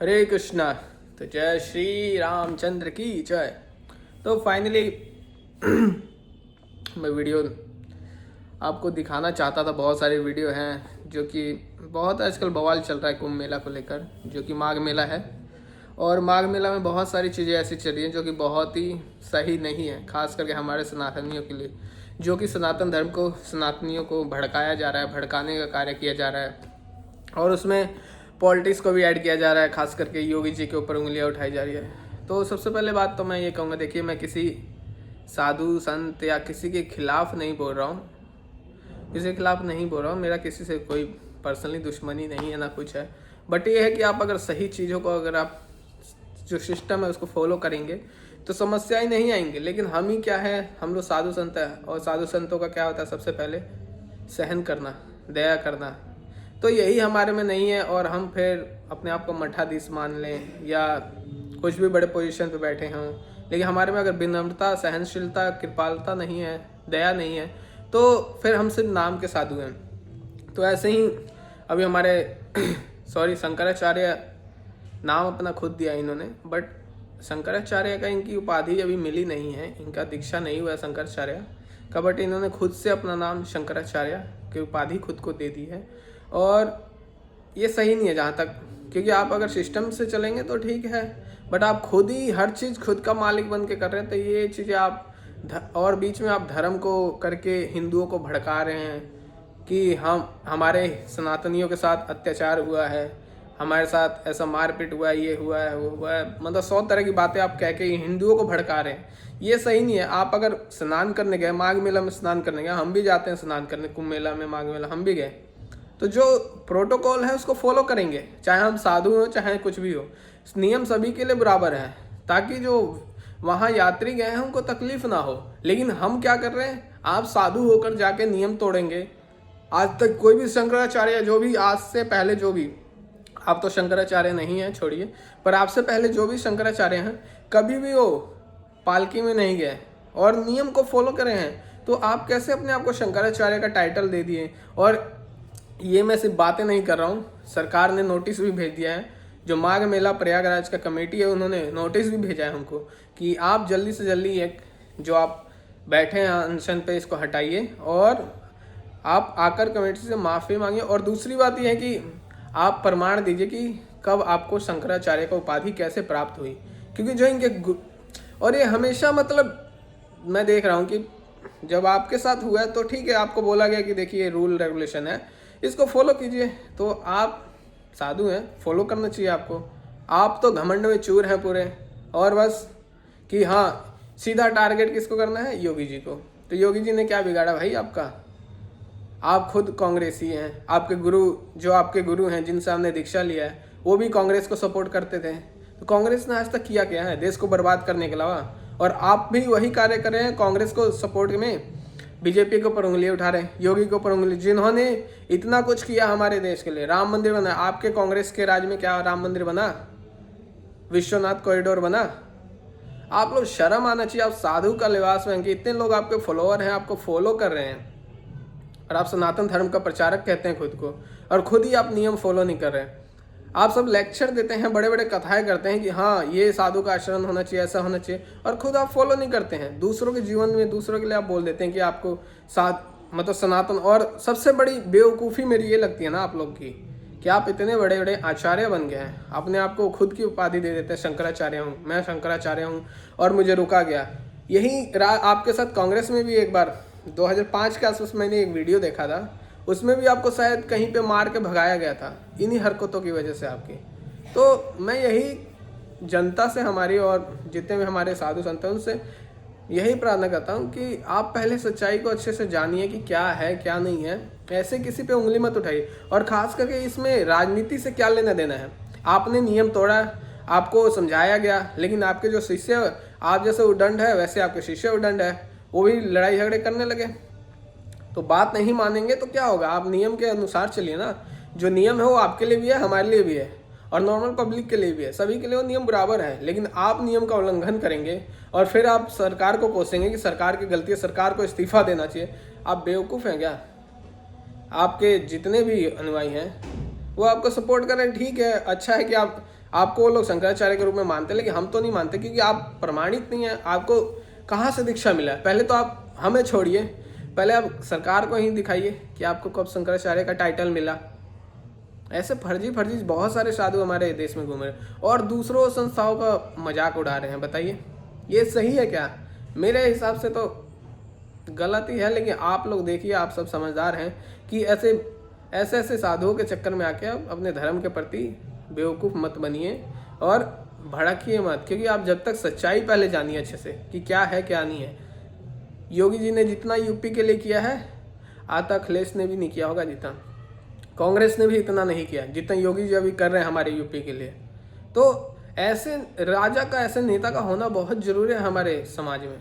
हरे कृष्णा। तो जय श्री रामचंद्र की जय। तो फाइनली मैं वीडियो आपको दिखाना चाहता था। बहुत सारे वीडियो हैं जो कि बहुत आजकल बवाल चल रहा है कुंभ मेला को लेकर, जो कि माघ मेला है। और माघ मेला में बहुत सारी चीज़ें ऐसी चल रही हैं जो कि बहुत ही सही नहीं है, खास करके हमारे सनातनियों के लिए, जो कि सनातन धर्म को, सनातनियों को भड़काया जा रहा है, भड़काने का कार्य किया जा रहा है। और उसमें पॉलिटिक्स को भी ऐड किया जा रहा है, खास करके योगी जी के ऊपर उंगलियां उठाई जा रही है। तो सबसे पहले बात तो मैं ये कहूँगा, देखिए मैं किसी साधु संत या किसी के खिलाफ नहीं बोल रहा हूँ, किसी के खिलाफ नहीं बोल रहा हूँ। मेरा किसी से कोई पर्सनली दुश्मनी नहीं है, ना कुछ है। बट ये है कि आप अगर सही चीज़ों को, अगर आप जो सिस्टम है उसको फॉलो करेंगे तो समस्याएं नहीं आएंगी। लेकिन हम ही क्या है, हम लोग साधु संत है, और साधु संतों का क्या होता है, सबसे पहले सहन करना, दया करना। तो यही हमारे में नहीं है, और हम फिर अपने आप को मठाधीश मान लें या कुछ भी बड़े पोजीशन पे बैठे हों, लेकिन हमारे में अगर विनम्रता, सहनशीलता, कृपालता नहीं है, दया नहीं है, तो फिर हम सिर्फ नाम के साधु हैं। तो ऐसे ही अभी हमारे सॉरी शंकराचार्य नाम अपना खुद दिया इन्होंने, बट शंकराचार्य का इनकी उपाधि अभी मिली नहीं है, इनका दीक्षा नहीं हुआ है शंकराचार्य का, बट इन्होंने खुद से अपना नाम शंकराचार्य की उपाधि खुद को दे दी है। और ये सही नहीं है जहाँ तक, क्योंकि आप अगर सिस्टम से चलेंगे तो ठीक है, बट आप खुद ही हर चीज़ खुद का मालिक बन के कर रहे हैं, तो ये चीज़ें आप और बीच में आप धर्म को करके हिंदुओं को भड़का रहे हैं कि हम, हमारे सनातनियों के साथ अत्याचार हुआ है, हमारे साथ ऐसा मारपीट हुआ है, ये हुआ है, वो हुआ है, मतलब 100 तरह की बातें आप कह के हिंदुओं को भड़का रहे हैं। ये सही नहीं है। आप अगर स्नान करने गए, माघ मेला में स्नान करने गए, हम भी जाते हैं स्नान करने, कुंभ मेला में, माघ मेला हम भी गए, तो जो प्रोटोकॉल है उसको फॉलो करेंगे, चाहे हम साधु हो चाहे कुछ भी हो। नियम सभी के लिए बराबर है, ताकि जो वहाँ यात्री गए हैं उनको तकलीफ ना हो। लेकिन हम क्या कर रहे हैं, आप साधु होकर जाके नियम तोड़ेंगे। आज तक कोई भी शंकराचार्य, जो भी आज से पहले, जो भी, आप तो शंकराचार्य नहीं हैं छोड़िए, पर आपसे पहले जो भी शंकराचार्य हैं, कभी भी वो पालकी में नहीं गए और नियम को फॉलो करे हैं। तो आप कैसे अपने आप को शंकराचार्य का टाइटल दे दिए? और ये मैं सिर्फ बातें नहीं कर रहा हूँ, सरकार ने नोटिस भी भेज दिया है। जो माघ मेला प्रयागराज का कमेटी है, उन्होंने नोटिस भी भेजा है हमको कि आप जल्दी से जल्दी एक जो आप बैठे हैं अनशन पे, इसको हटाइए और आप आकर कमेटी से माफ़ी मांगिए। और दूसरी बात यह है कि आप प्रमाण दीजिए कि कब आपको शंकराचार्य का उपाधि कैसे प्राप्त हुई, क्योंकि जो इनके और ये हमेशा, मतलब मैं देख रहा हूँ कि जब आपके साथ हुआ है तो ठीक है, आपको बोला गया कि देखिए ये रूल रेगुलेशन है, इसको फॉलो कीजिए। तो आप साधु हैं, फॉलो करना चाहिए आपको। आप तो घमंड में चूर हैं पूरे, और बस कि हाँ सीधा टारगेट किसको करना है, योगी जी को। तो योगी जी ने क्या बिगाड़ा भाई आपका? आप खुद कांग्रेसी हैं, आपके गुरु, जो आपके गुरु हैं जिनसे आपने दीक्षा लिया है, वो भी कांग्रेस को सपोर्ट करते थे। तो कांग्रेस ने आज तक किया क्या है देश को बर्बाद करने के अलावा? और आप भी वही कार्य कर रहे हैं कांग्रेस को सपोर्ट में, बीजेपी के ऊपर उंगली उठा रहे हैं, योगी के ऊपर उंगली, जिन्होंने इतना कुछ किया हमारे देश के लिए। राम मंदिर बना, आपके कांग्रेस के राज में क्या राम मंदिर बना? विश्वनाथ कॉरिडोर बना? आप लोग शर्म आना चाहिए। आप साधु का लिबास पहन के, इतने लोग आपके फॉलोअर हैं, आपको फॉलो कर रहे हैं, और आप सनातन धर्म का प्रचारक कहते हैं खुद को, और खुद ही आप नियम फॉलो नहीं कर रहे हैं। आप सब लेक्चर देते हैं, बड़े बड़े कथाएं करते हैं कि हाँ ये साधु का आचरण होना चाहिए, ऐसा होना चाहिए, और खुद आप फॉलो नहीं करते हैं। दूसरों के जीवन में, दूसरों के लिए आप बोल देते हैं कि आपको साथ, मतलब सनातन। और सबसे बड़ी बेवकूफ़ी मेरी ये लगती है ना आप लोग की, कि आप इतने बड़े बड़े आचार्य बन गए हैं, अपने आप को खुद की उपाधि दे देते हैं, शंकराचार्य हूँ मैं, शंकराचार्य हूँ, और मुझे रुका गया। यही आपके साथ कांग्रेस में भी एक बार 2005 के आसपास मैंने एक वीडियो देखा था, उसमें भी आपको शायद कहीं पे मार के भगाया गया था इन्हीं हरकतों की वजह से आपकी। तो मैं यही जनता से, हमारी और जितने भी हमारे साधु संत हैं, उनसे यही प्रार्थना करता हूँ कि आप पहले सच्चाई को अच्छे से जानिए कि क्या है क्या नहीं है। ऐसे किसी पे उंगली मत उठाइए, और ख़ास करके इसमें राजनीति से क्या लेना देना है। आपने नियम तोड़ा, आपको समझाया गया, लेकिन आपके जो शिष्य, आप जैसे उदंड है वैसे आपके शिष्य उदंड है, वो भी लड़ाई झगड़े करने लगे। तो बात नहीं मानेंगे तो क्या होगा? आप नियम के अनुसार चलिए ना। जो नियम है वो आपके लिए भी है, हमारे लिए भी है, और नॉर्मल पब्लिक के लिए भी है, सभी के लिए वो नियम बराबर है। लेकिन आप नियम का उल्लंघन करेंगे और फिर आप सरकार को कोसेंगे कि सरकार की गलती है, सरकार को इस्तीफा देना चाहिए। आप बेवकूफ़ हैं क्या? आपके जितने भी अनुयायी हैं वो आपको सपोर्ट कर रहे हैं, ठीक है, अच्छा है कि आप आपको वो लोग शंकराचार्य के रूप में मानते हैं, लेकिन हम तो नहीं मानते, क्योंकि आप प्रमाणित नहीं है। आपको कहाँ से दीक्षा मिला है? पहले तो आप हमें छोड़िए, पहले आप सरकार को ही दिखाइए कि आपको कब शंकराचार्य का टाइटल मिला। ऐसे फर्जी बहुत सारे साधु हमारे देश में घूम रहे हैं और दूसरों संस्थाओं का मजाक उड़ा रहे हैं। बताइए ये सही है क्या? मेरे हिसाब से तो गलत ही है, लेकिन आप लोग देखिए, आप सब समझदार हैं कि ऐसे साधुओं के चक्कर में आके आप अपने धर्म के प्रति बेवकूफ़ मत बनिए और भड़किए मत, क्योंकि आप जब तक सच्चाई पहले जानिए अच्छे से कि क्या है क्या नहीं है। योगी जी ने जितना यूपी के लिए किया है, आज तक अखिलेश ने भी नहीं किया होगा जितना, कांग्रेस ने भी इतना नहीं किया जितना योगी जी अभी कर रहे हैं हमारे यूपी के लिए। तो ऐसे राजा का, ऐसे नेता का होना बहुत ज़रूरी है हमारे समाज में।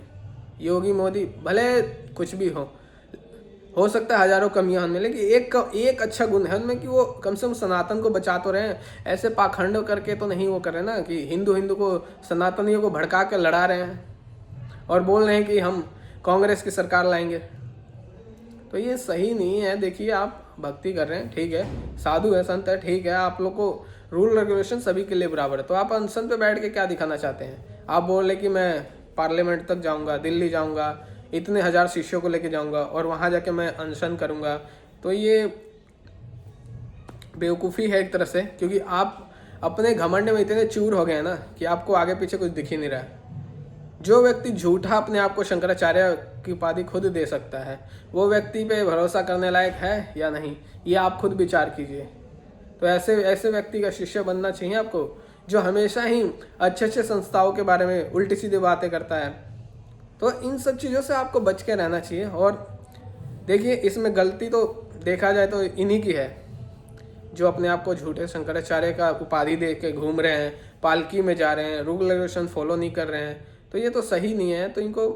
योगी मोदी भले कुछ भी हो सकता है हजारों कमियां उनमें, लेकिन एक अच्छा गुण है उनमें कि वो कम से कम सनातन को बचा तो रहे हैं। ऐसे पाखंड करके तो नहीं वो कर रहे ना कि हिंदू को, सनातनियों को भड़का के लड़ा रहे हैं और बोल रहे हैं कि हम कांग्रेस की सरकार लाएंगे। तो ये सही नहीं है। देखिए आप भक्ति कर रहे हैं, ठीक है, साधु है, संत है, ठीक है, आप लोग को रूल रेगुलेशन सभी के लिए बराबर है। तो आप अनशन पे बैठ के क्या दिखाना चाहते हैं? आप बोल रहे कि मैं पार्लियामेंट तक जाऊंगा, दिल्ली जाऊंगा, इतने हजार शिष्यों को लेके जाऊंगा और वहां जाके मैं अनशन करूंगा। तो ये बेवकूफ़ी है एक तरह से, क्योंकि आप अपने घमंड में इतने चूर हो गए हैं ना कि आपको आगे पीछे कुछ दिख ही नहीं रहा है। जो व्यक्ति झूठा अपने आप को शंकराचार्य की उपाधि खुद दे सकता है, वो व्यक्ति पे भरोसा करने लायक है या नहीं, ये आप खुद विचार कीजिए। तो ऐसे व्यक्ति का शिष्य बनना चाहिए आपको, जो हमेशा ही अच्छे संस्थाओं के बारे में उल्टी सीधी बातें करता है। तो इन सब चीज़ों से आपको बच के रहना चाहिए। और देखिए इसमें गलती तो देखा जाए तो इन्हीं की है, जो अपने आप को झूठे शंकराचार्य का उपाधि दे के घूम रहे हैं, पालकी में जा रहे हैं, रूल रेगुलेशन फॉलो नहीं कर रहे हैं। तो ये तो सही नहीं है। तो इनको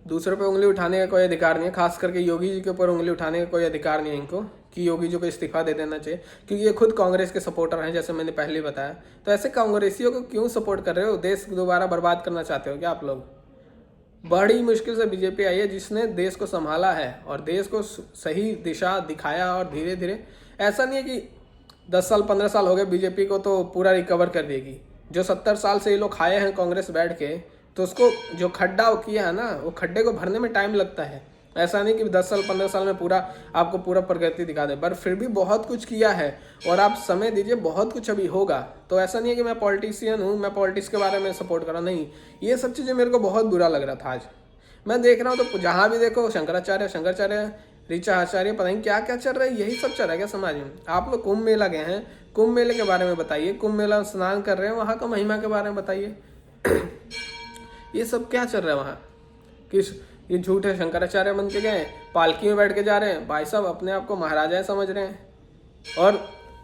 दूसरों पे उंगली उठाने का कोई अधिकार नहीं है, खास करके योगी जी के ऊपर उंगली उठाने का कोई अधिकार नहीं है इनको कि योगी जी को इस्तीफा दे देना चाहिए, क्योंकि ये खुद कांग्रेस के सपोर्टर हैं, जैसे मैंने पहले बताया। तो ऐसे कांग्रेसियों को क्यों सपोर्ट कर रहे हो? देश दोबारा बर्बाद करना चाहते हो क्या आप लोग? बड़ी मुश्किल से बीजेपी आई है, जिसने देश को संभाला है और देश को सही दिशा दिखाया। और धीरे धीरे, ऐसा नहीं है कि 10 साल 15 साल हो गए बीजेपी को तो पूरा रिकवर कर देगी। जो 70 साल से ये लोग खाए हैं कांग्रेस बैठ के, तो उसको जो खड्डा वो किया है ना, वो खड्डे को भरने में टाइम लगता है। ऐसा नहीं कि 10 साल 15 साल में आपको पूरा प्रगति दिखा दे, पर फिर भी बहुत कुछ किया है और आप समय दीजिए, बहुत कुछ अभी होगा। तो ऐसा नहीं है कि मैं पॉलिटिशियन हूँ, मैं पॉलिटिक्स के बारे में सपोर्ट कर रहा, नहीं। ये सब चीज़ें मेरे को बहुत बुरा लग रहा था। आज मैं देख रहा हूँ तो जहाँ भी देखो शंकराचार्य, ऋचा आचार्य, पता नहीं क्या क्या चल रहा है, यही सब चल रहा है क्या समाज में? आप लोग कुंभ मेला गए हैं, कुंभ मेले के बारे में बताइए। कुंभ मेला स्नान कर रहे हैं, वहाँ का महिमा के बारे में बताइए। ये सब क्या चल रहा है वहाँ? किस ये झूठे शंकराचार्य बन के गए, पालकी में बैठ के जा रहे हैं, भाई साहब अपने आप को महाराजाएं समझ रहे हैं। और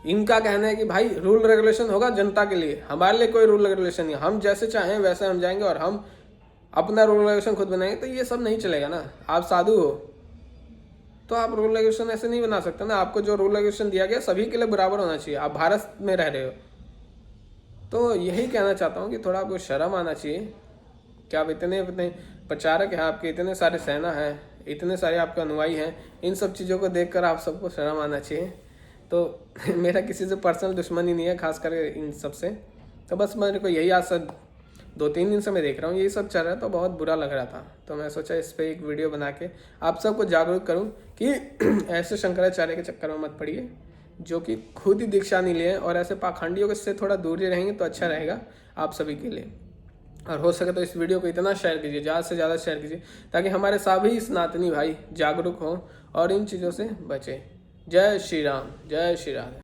इनका कहना है कि भाई रूल रेगुलेशन होगा जनता के लिए, हमारे लिए कोई रूल रेगुलेशन नहीं, हम जैसे चाहें वैसे हम जाएंगे और हम अपना रूल रेगुलेशन खुद बनाएंगे। तो ये सब नहीं चलेगा ना। आप साधु हो तो आप रूल रेगुलेशन ऐसे नहीं बना सकते ना। आपको जो रूल रेगुलेशन दिया गया सभी के लिए बराबर होना चाहिए। आप भारत में रह रहे हो, तो यही कहना चाहता हूँ कि थोड़ा आपको शर्म आना चाहिए कि आप इतने प्रचारक हैं, आपके इतने सारे सेना हैं, इतने सारे आपके अनुयायी हैं, इन सब चीज़ों को देखकर आप सबको शर्म आना चाहिए। तो मेरा किसी से पर्सनल दुश्मनी नहीं है, खास करके इन सब से। तो बस मेरे को यही आज 2-3 दिन से मैं देख रहा हूँ यही सब चल रहा है, तो बहुत बुरा लग रहा था। तो मैं सोचा इस पर एक वीडियो बना के आप सबको जागरूक करूँ कि ऐसे शंकराचार्य के चक्कर में मत पड़िए, जो कि खुद ही दीक्षा नहीं लिए और ऐसे पाखंडियों से थोड़ा दूर ही रहेंगे तो अच्छा रहेगा आप सभी के लिए। और हो सके तो इस वीडियो को इतना शेयर कीजिए, ज़्यादा से ज़्यादा शेयर कीजिए, ताकि हमारे सभी सनातनी भाई जागरूक हों और इन चीज़ों से बचें। जय श्री राम, जय श्री राम।